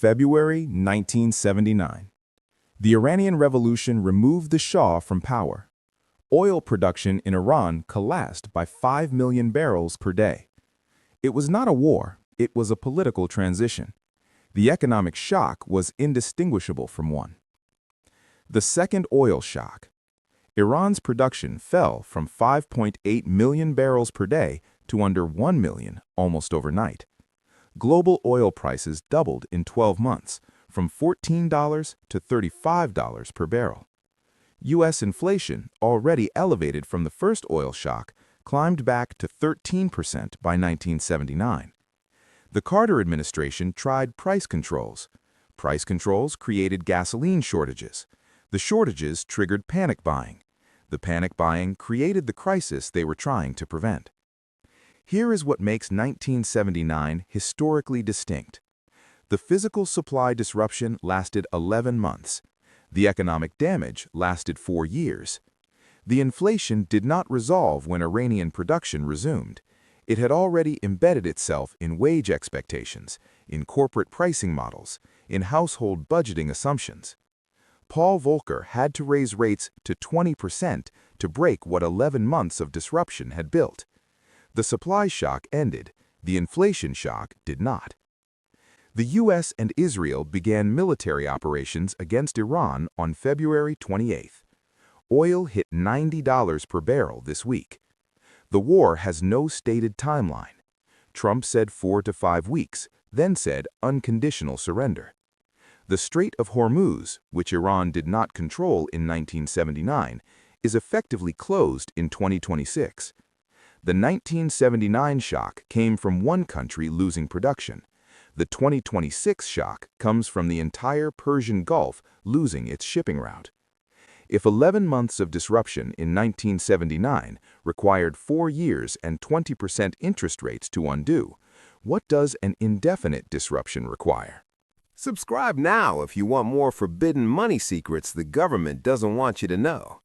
February 1979. The Iranian Revolution removed the Shah from power. Oil production in Iran collapsed by 5 million barrels per day. It was not a war, it was a political transition. The economic shock was indistinguishable from one. The second oil shock. Iran's production fell from 5.8 million barrels per day to under 1 million almost overnight. Global oil prices doubled in 12 months, from $14 to $35 per barrel. U.S. inflation, already elevated from the first oil shock, climbed back to 13% by 1979. The Carter administration tried price controls. Price controls created gasoline shortages. The shortages triggered panic buying. The panic buying created the crisis they were trying to prevent. Here is what makes 1979 historically distinct. The physical supply disruption lasted 11 months. The economic damage lasted 4 years. The inflation did not resolve when Iranian production resumed. It had already embedded itself in wage expectations, in corporate pricing models, in household budgeting assumptions. Paul Volcker had to raise rates to 20% to break what 11 months of disruption had built. The supply shock ended, the inflation shock did not. The U.S. and Israel began military operations against Iran on February 28th. Oil hit $90 per barrel this week. The war has no stated timeline. Trump said 4 to 5 weeks, then said unconditional surrender. The Strait of Hormuz, which Iran did not control in 1979, is effectively closed in 2026. The 1979 shock came from one country losing production. The 2026 shock comes from the entire Persian Gulf losing its shipping route. If 11 months of disruption in 1979 required 4 years and 20% interest rates to undo, what does an indefinite disruption require? Subscribe now if you want more forbidden money secrets the government doesn't want you to know.